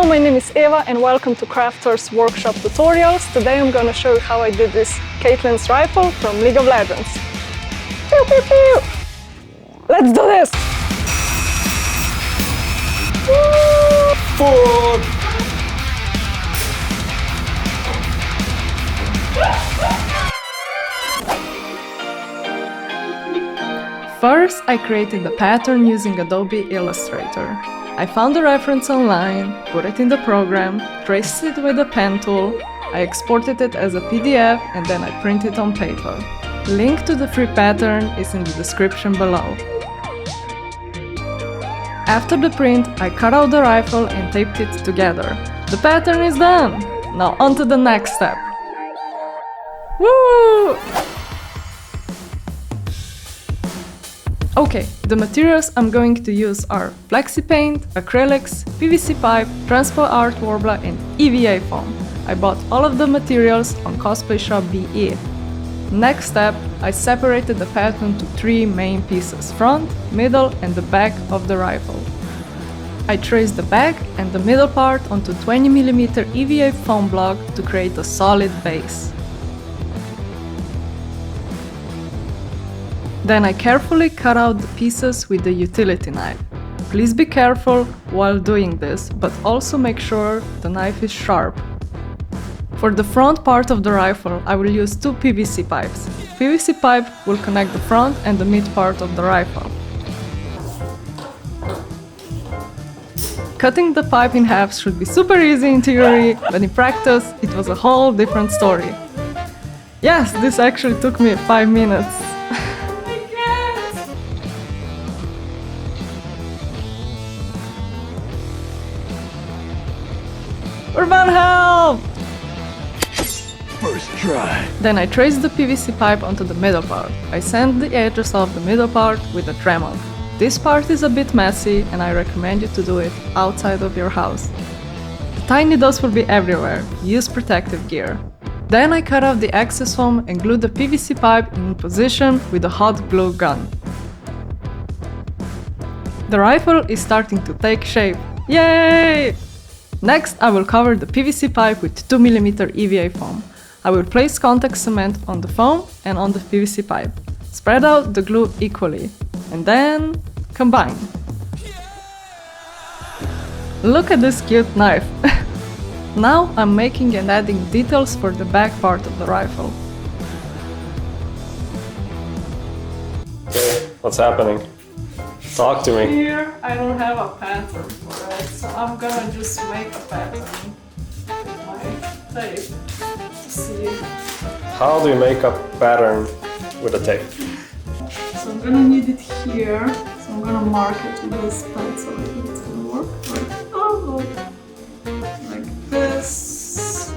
Hello, my name is Eva and welcome to Craftverse workshop tutorials. Today I'm gonna show you how I did this Caitlyn's rifle from League of Legends. Pew pew pew! Let's do this! Food! First, I created the pattern using Adobe Illustrator. I found the reference online, put it in the program, traced it with a pen tool, I exported it as a PDF and then I printed it on paper. Link to the free pattern is in the description below. After the print, I cut out the rifle and taped it together. The pattern is done! Now on to the next step. Woo! Okay, the materials I'm going to use are flexi paint, acrylics, PVC pipe, transfer art warbler and EVA foam. I bought all of the materials on Cosplay shop BE. Next step, I separated the pattern to 3 main pieces, front, middle and the back of the rifle. I traced the back and the middle part onto 20mm EVA foam block to create a solid base. Then I carefully cut out the pieces with the utility knife. Please be careful while doing this, but also make sure the knife is sharp. For the front part of the rifle, I will use 2 PVC pipes. PVC pipe will connect the front and the mid part of the rifle. Cutting the pipe in half should be super easy in theory, but in practice it was a whole different story. Yes, this actually took me 5 minutes. Urban help! First try. Then I traced the PVC pipe onto the middle part. I sand the edges of the middle part with a Dremmel. This part is a bit messy and I recommend you to do it outside of your house. The tiny dust will be everywhere. Use protective gear. Then I cut off the excess foam and glued the PVC pipe in position with a hot glue gun. The rifle is starting to take shape. Yay! Next, I will cover the PVC pipe with 2mm EVA foam. I will place contact cement on the foam and on the PVC pipe. Spread out the glue equally, and then combine. Look at this cute knife! Now I'm making and adding details for the back part of the rifle. Okay, what's happening? Talk to me. Here I don't have a pattern for it, so I'm gonna just make a pattern with my tape to see. How do you make a pattern with a tape? So I'm gonna need it here, so I'm gonna mark it with this pencil. I think it's gonna work. Like this.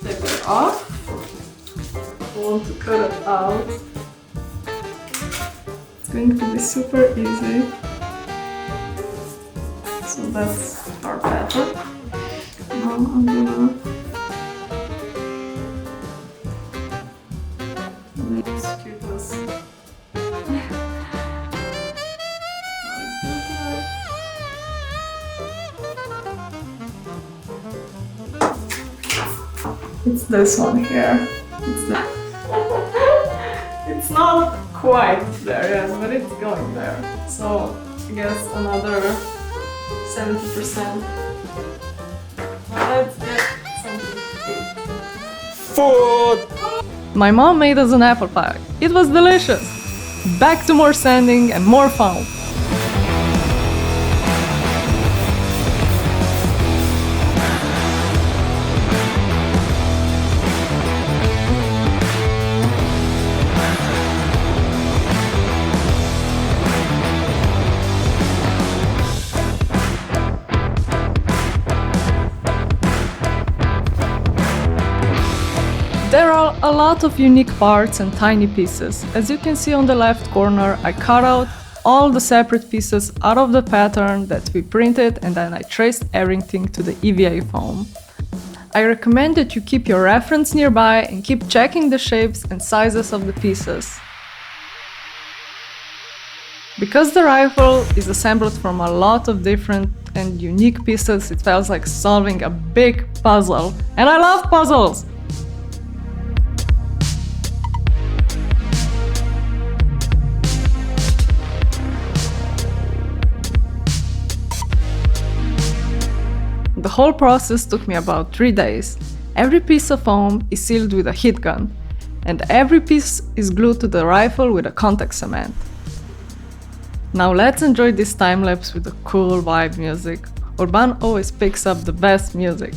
Take it off. I want to cut it out. It's going to be super easy. So that's our pattern. Now I'm gonna execute this. It's this one here. It's that. It's not quite there yet, but it's going there. So I guess another 70%. Let's get something to eat. Food! My mom made us an apple pie. It was delicious. Back to more sanding and more foam. There are a lot of unique parts and tiny pieces. As you can see on the left corner, I cut out all the separate pieces out of the pattern that we printed and then I traced everything to the EVA foam. I recommend that you keep your reference nearby and keep checking the shapes and sizes of the pieces. Because the rifle is assembled from a lot of different and unique pieces, it feels like solving a big puzzle. And I love puzzles! The whole process took me about 3 days. Every piece of foam is sealed with a heat gun, and every piece is glued to the rifle with a contact cement. Now let's enjoy this time lapse with the cool vibe music. Urban always picks up the best music.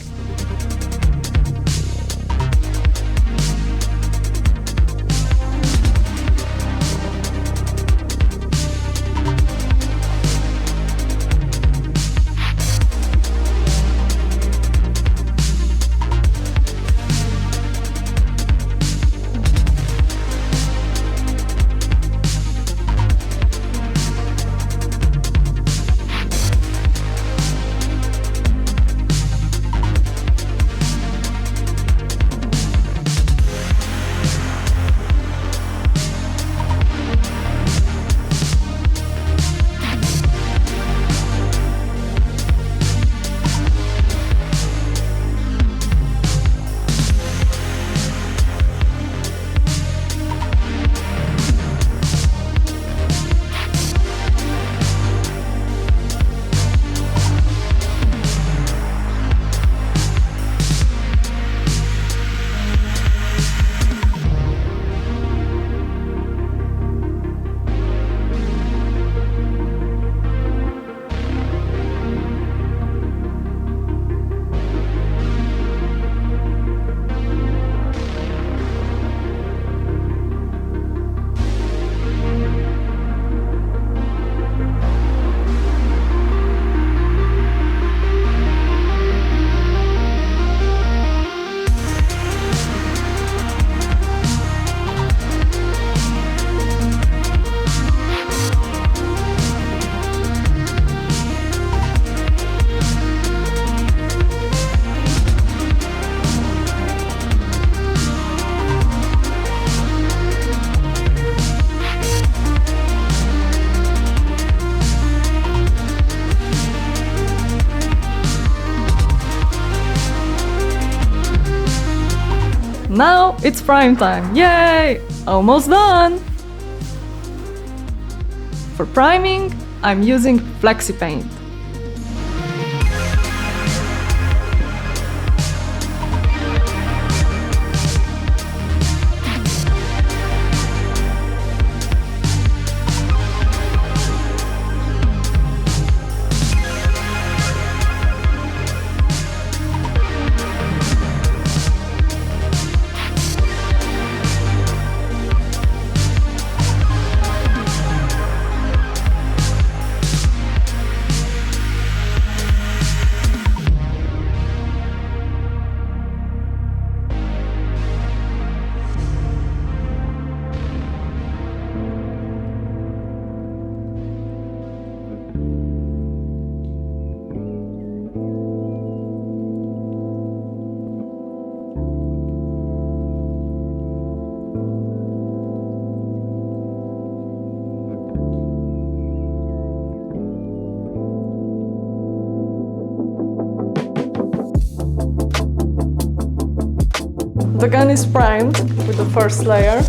Now it's prime time! Yay! Almost done! For priming, I'm using Flexi Paint. The gun is primed with the first layer.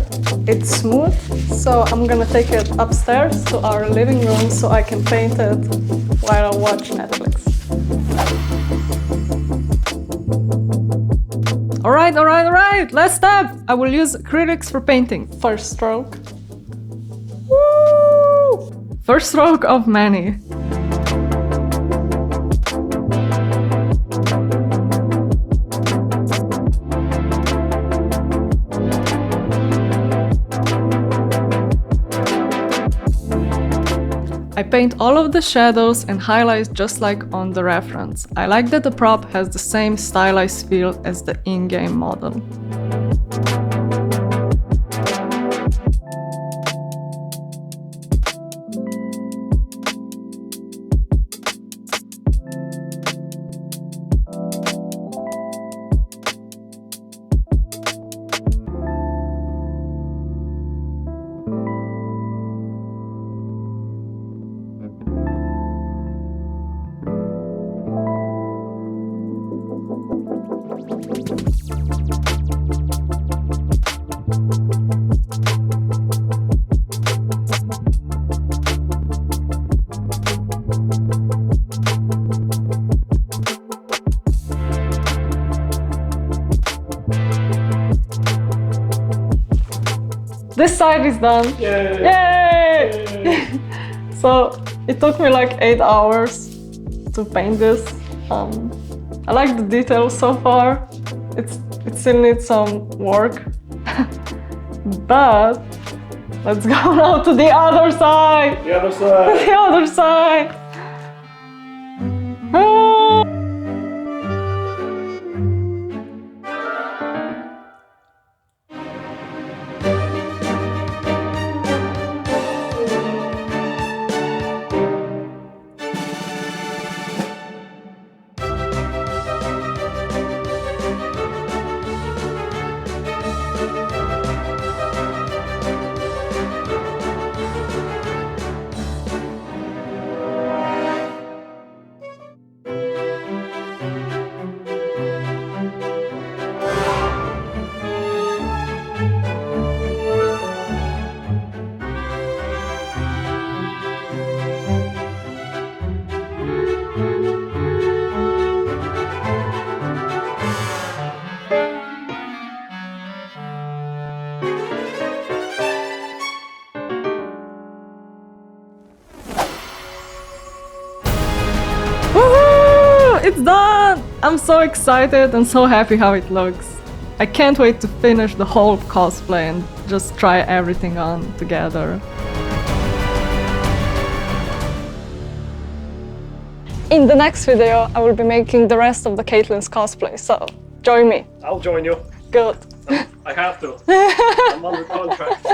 It's smooth, so I'm gonna take it upstairs to our living room so I can paint it while I watch Netflix. Alright, last step! I will use acrylics for painting. First stroke. Woo! First stroke of many. I paint all of the shadows and highlights just like on the reference. I like that the prop has the same stylized feel as the in-game model. This side is done. Yay! Yay! So it took me like 8 hours to paint this. I like the details so far. It still needs some work. But let's go now to the other side. The other side. The other side. Woohoo! It's done! I'm so excited and so happy how it looks. I can't wait to finish the whole cosplay and just try everything on together. In the next video, I will be making the rest of the Caitlyn's cosplay, so join me. I'll join you. Good. I have to. I'm under contract.